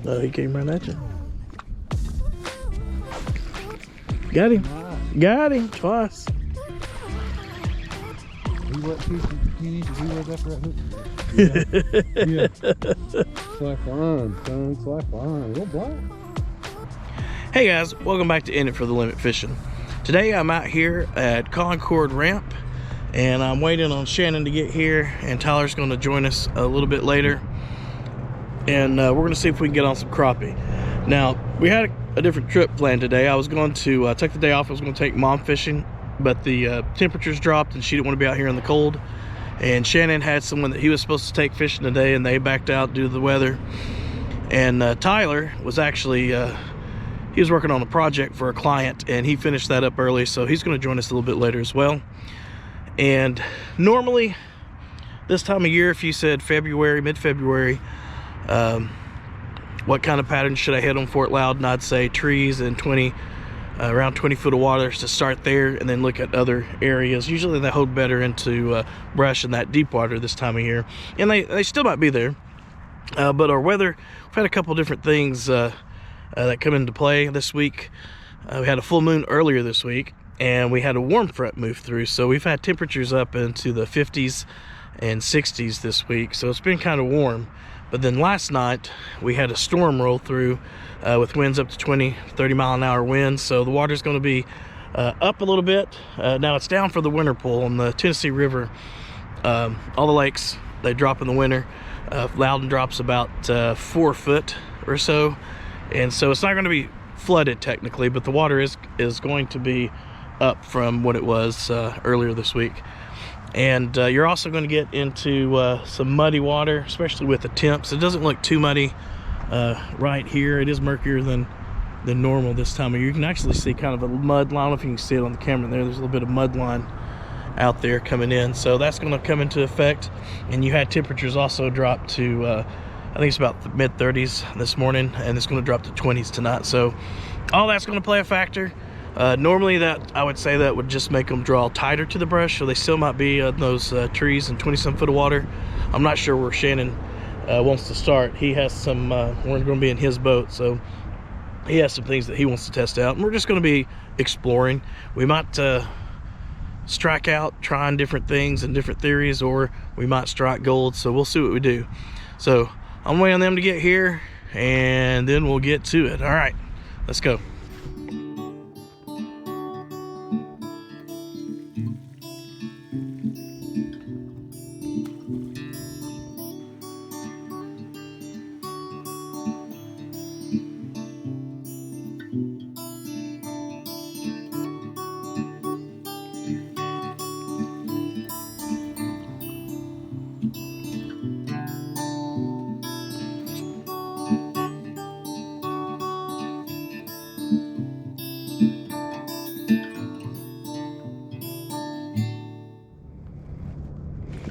Oh, he came right at you. Got him. Got him twice. He what, 10 inches, he was after that hook. Yeah. Slack line, son, slack line. Little black. Hey guys, welcome back to In It for the Limit Fishing. Today I'm out here at Concord Ramp and I'm waiting on Shannon to get here, and Tyler's going to join us a little bit later, and we're going to see if we can get on some crappie. Now, we had a different trip planned today. I was going to take the day off. I was going to take Mom fishing, but the temperatures dropped and she didn't want to be out here in the cold, and Shannon had someone that he was supposed to take fishing today and they backed out due to the weather. And Tyler was actually he was working on a project for a client and he finished that up early, so he's going to join us a little bit later as well. And normally this time of year, if you said February, mid-February, what kind of pattern should I hit on Fort Loudon, I'd say trees and around 20 foot of water to start there, and then look at other areas. Usually they hold better into brush and that deep water this time of year, and they still might be there, but our weather, we've had a couple different things that come into play this week. We had a full moon earlier this week, and we had a warm front move through, so we've had temperatures up into the 50s and 60s this week, so it's been kind of warm. But then last night we had a storm roll through with winds up to 20-30 mile an hour winds, so the water's going to be up a little bit. Now it's down for the winter pool on the Tennessee River. All the lakes, they drop in the winter. Loudon drops about 4 foot or so, and so it's not going to be flooded technically, but the water is going to be up from what it was earlier this week. And you're also going to get into some muddy water, especially with the temps. It doesn't look too muddy right here. It is murkier than normal this time of year. You can actually see kind of a mud line. I don't know if you can see it on the camera there. There's a little bit of mud line out there coming in, so that's going to come into effect. And you had temperatures also drop to I think it's about the mid 30s this morning, and it's going to drop to 20s tonight, so all that's going to play a factor. Normally that I would say that would just make them draw tighter to the brush, so they still might be in those trees and 20-some foot of water. I'm not sure where Shannon wants to start. He has some we're going to be in his boat, so he has some things that he wants to test out, and we're just going to be exploring. We might strike out trying different things and different theories, or we might strike gold, so we'll see what we do. So I'm waiting on them to get here, and then we'll get to it. All right, let's go.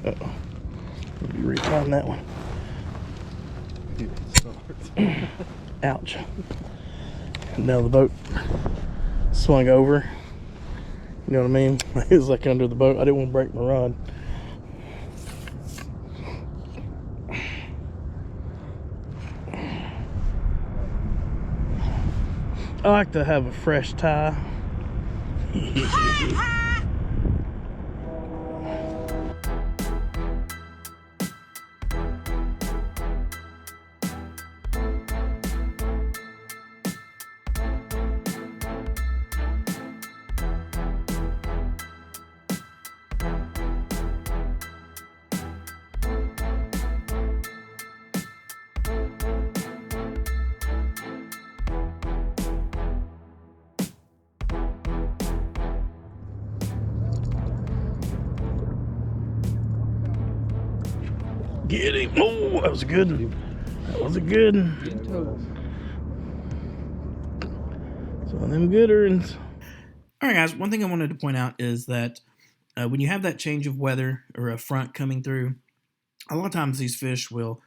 Uh-oh. Let me recon that one. Ouch. Now the boat swung over. You know what I mean? It was like under the boat. I didn't want to break my rod. I like to have a fresh tie. Get him. Oh, that was a good one. That was a good one. So them good ones. All right, guys, one thing I wanted to point out is that when you have that change of weather or a front coming through, a lot of times these fish will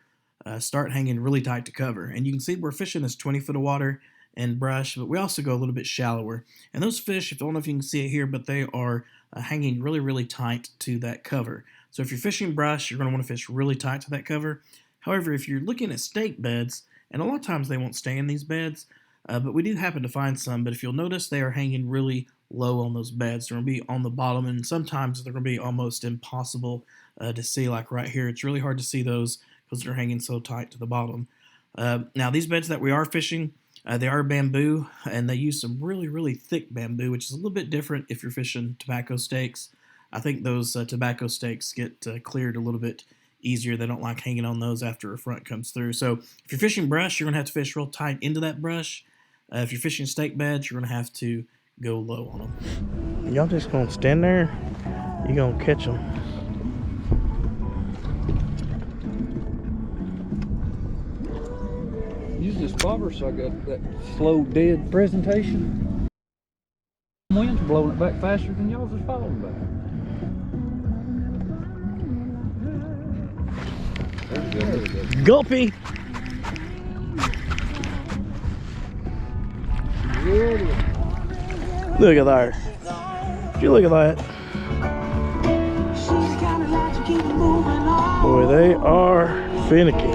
start hanging really tight to cover. And you can see we're fishing this 20 foot of water and brush, but we also go a little bit shallower. And those fish, I don't know if you can see it here, but they are hanging really, really tight to that cover. So if you're fishing brush, you're going to want to fish really tight to that cover. However, if you're looking at stake beds and a lot of times they won't stay in these beds, but we do happen to find some. But if you'll notice, they are hanging really low on those beds. They're going to be on the bottom, and sometimes they're going to be almost impossible to see. Like right here, it's really hard to see those because they're hanging so tight to the bottom. Now these beds that we are fishing, they are bamboo, and they use some really thick bamboo, which is a little bit different if you're fishing tobacco stakes. I think those tobacco stakes get cleared a little bit easier. They don't like hanging on those after a front comes through. So if you're fishing brush, you're going to have to fish real tight into that brush. If you're fishing stake beds, you're going to have to go low on them. Y'all just going to stand there? You're going to catch them. Use this bobber so I got that slow dead presentation. Wind's blowing it back faster than y'all's is falling back. There we go. Gulpy! Look at that. Would you look at that? Boy, they are finicky.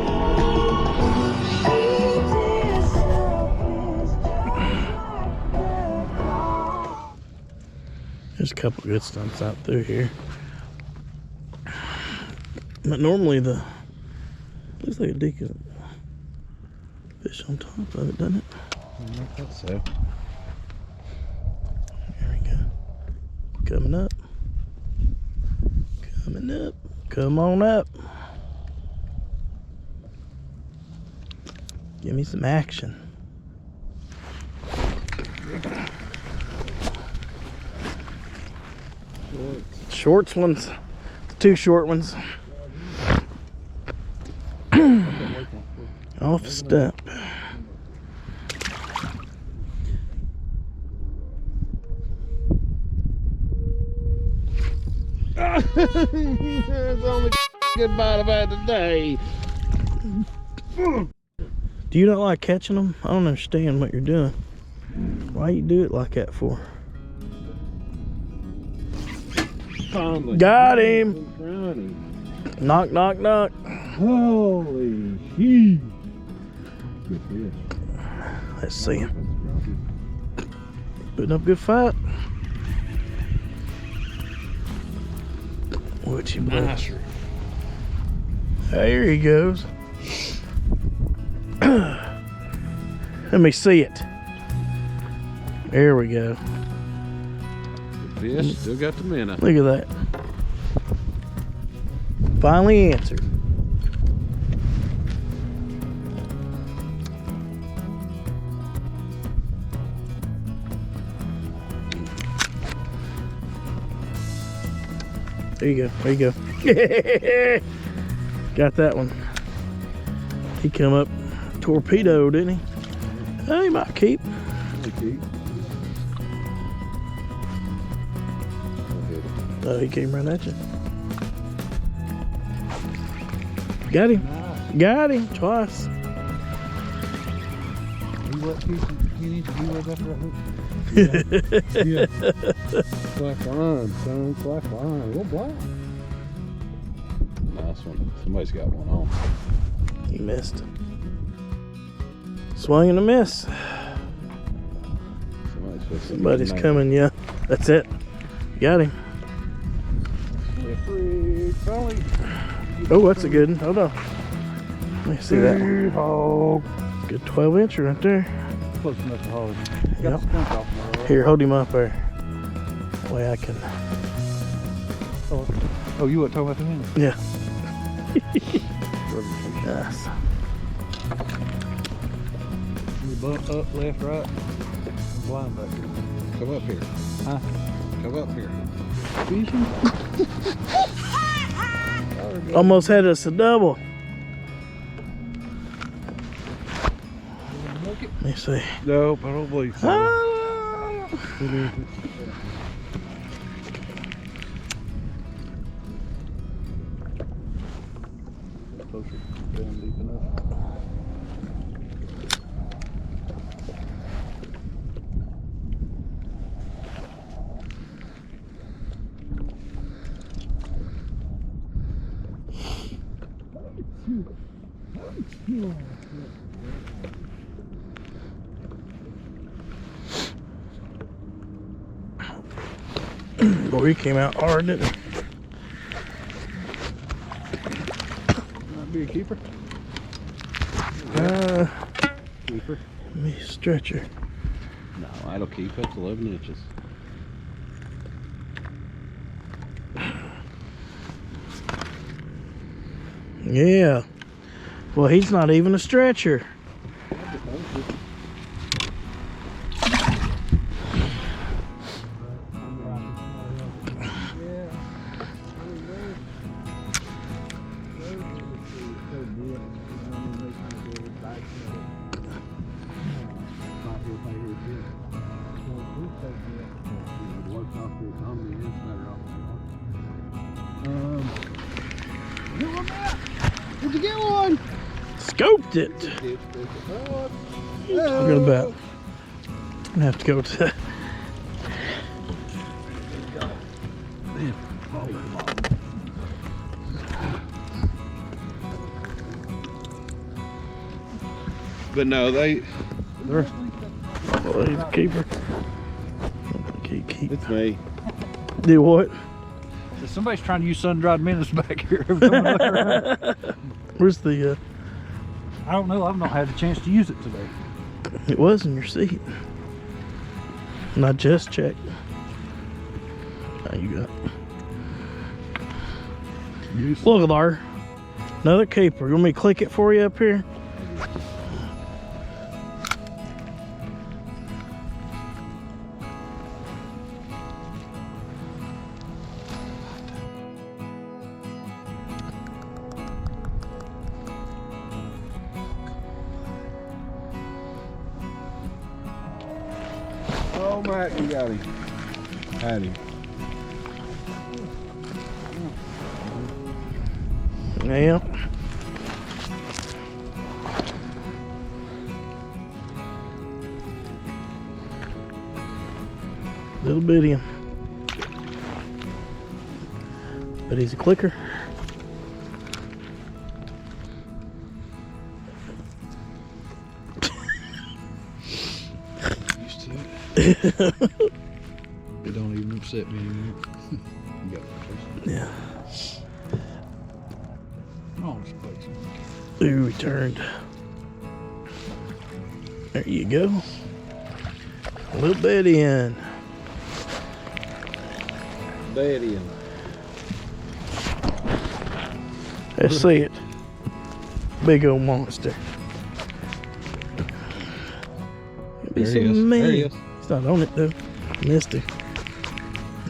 There's a couple good stumps out through here. But normally looks like a decent fish on top of it, doesn't it? I think so. There we go. Coming up. Coming up. Come on up. Give me some action. Shorts ones. The two short ones. Off step. There's only good bite I've had today. Do you not like catching them? I don't understand what you're doing. Why you do it like that for? Finally. Got him! Knock, knock, knock. Holy shit. Good fish. Let's see him. Putting up a good fight. What you boy? Nicer. There he goes. Let me see it. There we go. Good fish. Still got the minnow. Look at that. Finally answered. There you go. There you go. Got that one. He come up torpedo, didn't he? Oh, he might keep. Oh, he came right at you. Got him. Nice. Got him twice. You what piece you need to do right after that hook? Yeah. Slack line, son. Slack line. A little black. Nice one. Somebody's got one on. He missed. Swung and a miss. Somebody's coming, yeah. That's it. Got him. Oh, that's a good one. Hold on. Let me see that one. Good 12-incher right there. Close enough to hold. Yep. Here, hold him up there. Way I can. Oh, you weren't talking about the hand? Yeah. Nice. You bump up, left, right. I'm blind back here. Come up here. Huh? Come up here. Fishing? Almost had us a double. Let me see. Nope, I don't believe so. Ah! Closer down deep enough. Boy, he came out hard, didn't he? Might be a keeper. Keeper. Me stretcher. No, that'll keep. That's 11 inches. Yeah. Well, he's not even a stretcher. Did you get one? Scoped it. Talking about. I'm gonna have to go to. But no, they're. Oh, he's a keeper. Keep. It's me. Do what? Somebody's trying to use sun-dried minnows back here. Where's the? I don't know. I've not had a chance to use it today. It was in your seat. And I just checked. Now you got. Look there. Another caper. You want me to click it for you up here? Oh, Matt, you got him. Had him. Yeah. Little bitty one. But he's a clicker. Used to it. It don't even upset me anymore. You got it. Yeah. Oh, this place. Ooh, he turned. There you go. A little bitty in. Betty and Let's see it. Big old monster. Be There so he is. mean. There he is. He's not on it though. Missed him.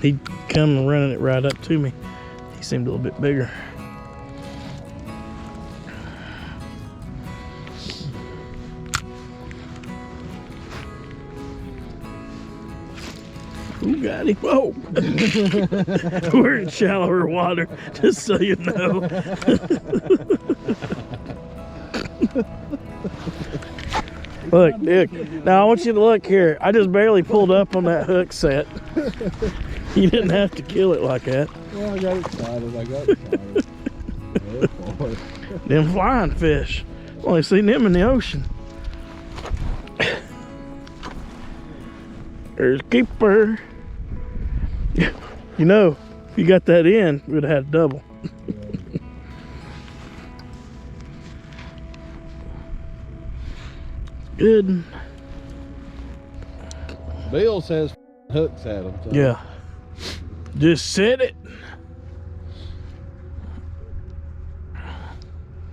He'd come running it right up to me. He seemed a little bit bigger. Who got him? Oh! We're in shallower water, just so you know. Look, Dick. Now I want you to look here. I just barely pulled up on that hook set. You didn't have to kill it like that. well, I got excited. Oh, boy. Them flying fish. Only seen them in the ocean. There's a keeper. You know, if you got that in, we'd have had a double. Good. Bill says hooks at him. So. Yeah. Just set it.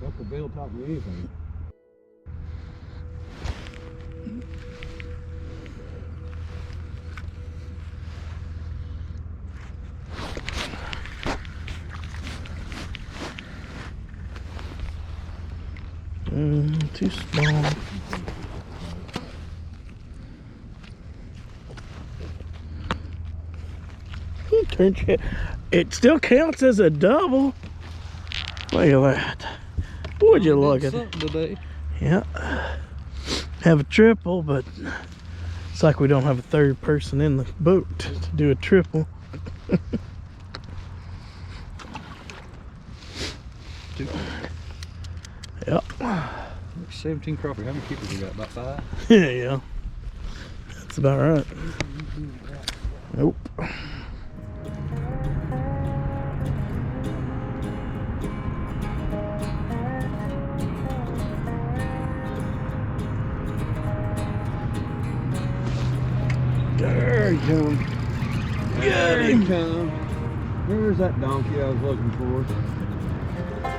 Uncle Bill taught me anything. Too small. It still counts as a double. Look at that. Would you look at it? Today. Yeah. Have a triple, but it's like we don't have a third person in the boat to do a triple. Yep. 17 crappie. How many keepers we got? About 5? Yeah. That's about right. Nope. There he comes. There he comes. Where's that donkey I was looking for?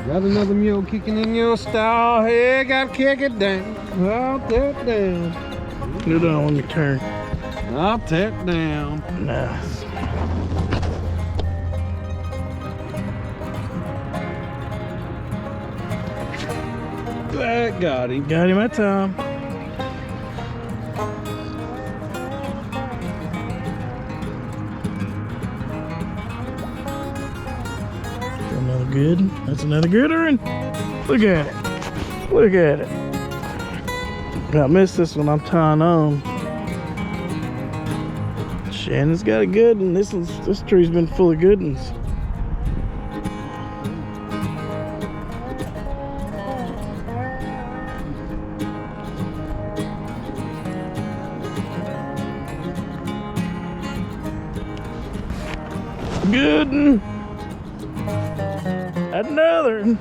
Got another mule kicking in your stall. Hey, gotta kick it down. I'll tear it down. You don't let me turn. I'll tear it down. Nice. That got him. Got him that time. Another good. That's another gooder. And look at it. Look at it. I missed this one. I'm tying on. Shannon's got a good one. This tree's been full of good ones. Good one. Another one.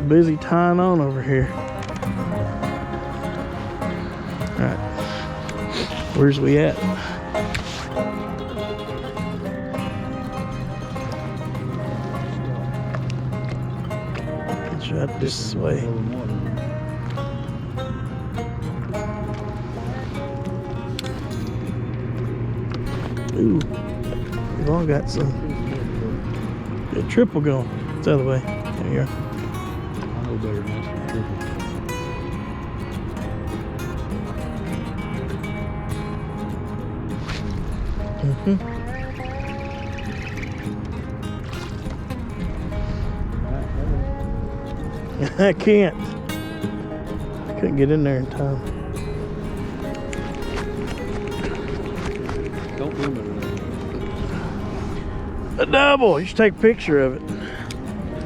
Busy tying on over here. All right. Where's we at? It's right this way. Ooh, we've all got some good triple going. It's the other way. There you go. I know better than that. I can't. I couldn't get in there in time. Don't limit it. A double. You should take a picture of it.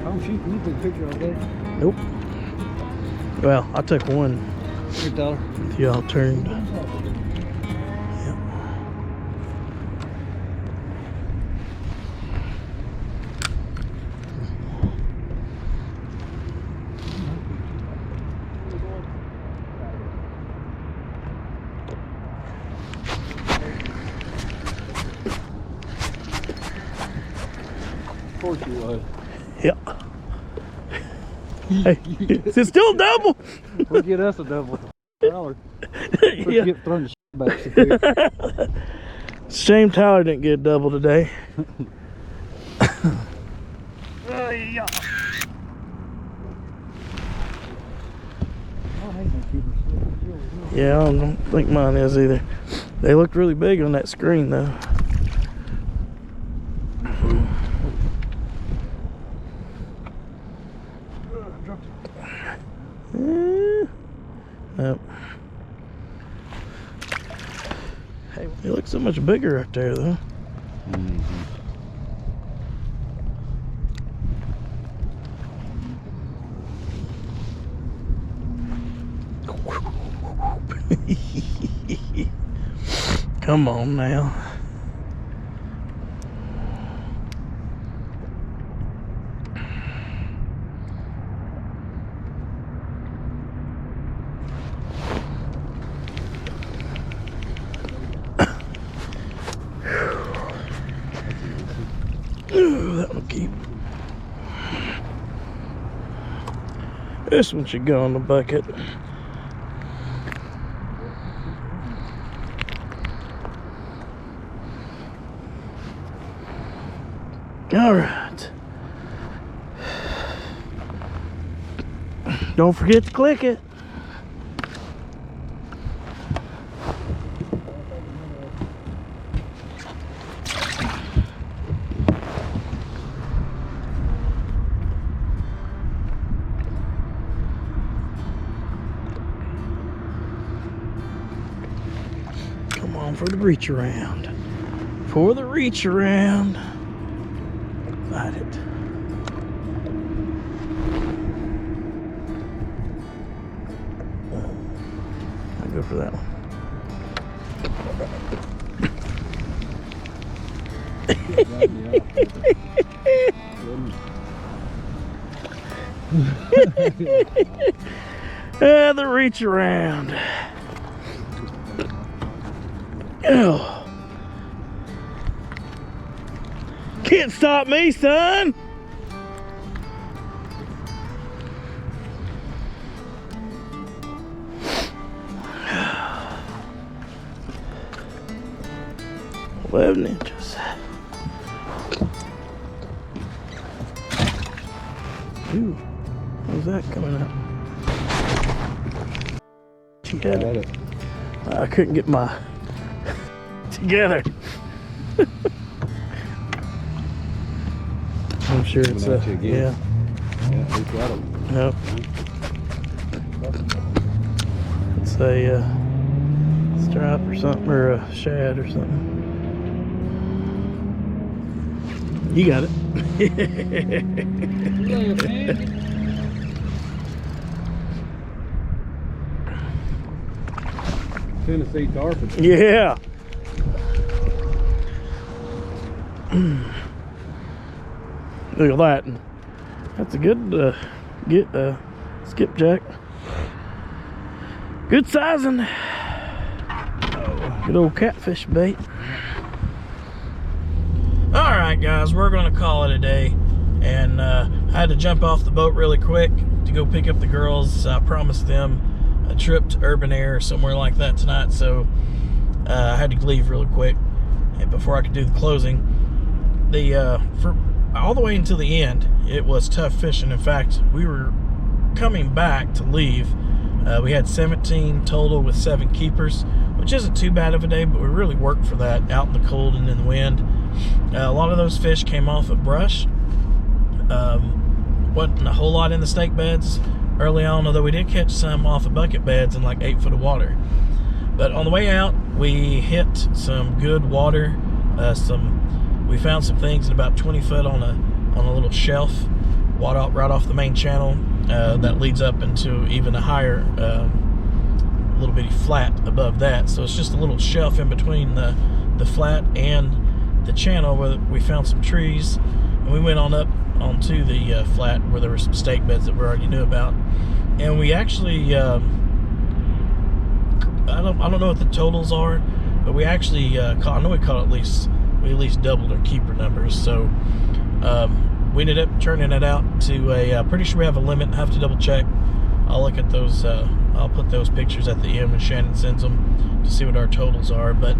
Oh shoot, you took a picture of that. Nope. Well, I took one. Here, Tyler. Y'all turned. Yep. Of course you was. Yep. Hey, is it still double? We'll get us a double. Tyler. Yeah. Get throwing the shit back so quick. Shame Tyler didn't get a double today. Yeah, I don't think mine is either. They looked really big on that screen though. Nope. Hey, it looks so much bigger right there though. Come on now. Ooh, that one keep. This one should go in the bucket. All right. Don't forget to click it. Come on for the reach around. For the reach around. Find it. I'll go for that one. The reach around. Oh. Can't stop me, son. $11 inches. Ooh, how's that coming up? You got it. I couldn't get my together. I'm sure it's yeah. Yeah, he's got it. Nope. It's a stripe or something, or a shad or something. You got it. Tennessee tarpon. Yeah. Look at that. That's a good skipjack. Good sizing. Good old catfish bait. Alright guys, we're gonna call it a day. And I had to jump off the boat really quick to go pick up the girls. I promised them a trip to Urban Air or somewhere like that tonight, so I had to leave really quick and before I could do the closing. For all the way until the end, it was tough fishing. In fact, we were coming back to leave. We had 17 total with 7 keepers, which isn't too bad of a day, but we really worked for that out in the cold and in the wind. A lot of those fish came off of brush. Wasn't a whole lot in the stake beds early on, although we did catch some off of bucket beds in like 8 foot of water. But on the way out, we hit some good water. We found some things in about 20 foot on a little shelf, right off the main channel that leads up into even a higher little bitty flat above that. So it's just a little shelf in between the flat and the channel where we found some trees, and we went on up onto the flat where there were some stake beds that we already knew about. And we actually I don't know what the totals are, but we actually I know we caught at least doubled our keeper numbers. So we ended up turning it out to a pretty sure we have a limit. I have to double check. I'll look at those. I'll put those pictures at the end when Shannon sends them to see what our totals are. But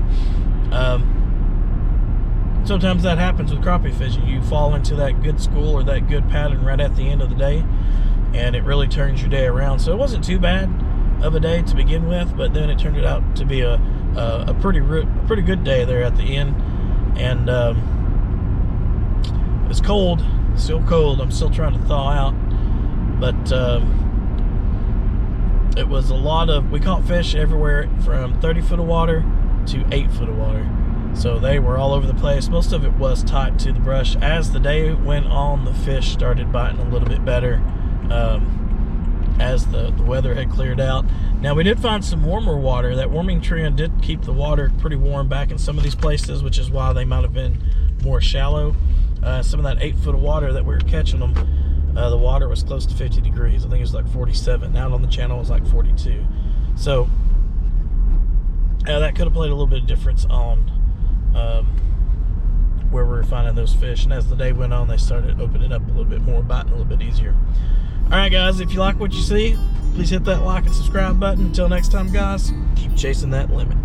sometimes that happens with crappie fishing. You fall into that good school or that good pattern right at the end of the day, and it really turns your day around. So it wasn't too bad of a day to begin with, but then it turned out to be a pretty good day there at the end. And it's cold, still cold. I'm still trying to thaw out, but it was a lot of, we caught fish everywhere from 30 foot of water to 8 foot of water. So they were all over the place. Most of it was tied to the brush. As the day went on, the fish started biting a little bit better as the weather had cleared out. Now we did find some warmer water. That warming trend did keep the water pretty warm back in some of these places, which is why they might have been more shallow. Some of that 8 foot of water that we were catching them, the water was close to 50 degrees. I think it was like 47. Out on the channel it was like 42. So that could have played a little bit of difference on where we were finding those fish. And as the day went on, they started opening up a little bit more, biting a little bit easier. Alright guys, if you like what you see, please hit that like and subscribe button. Until next time guys, keep chasing that limit.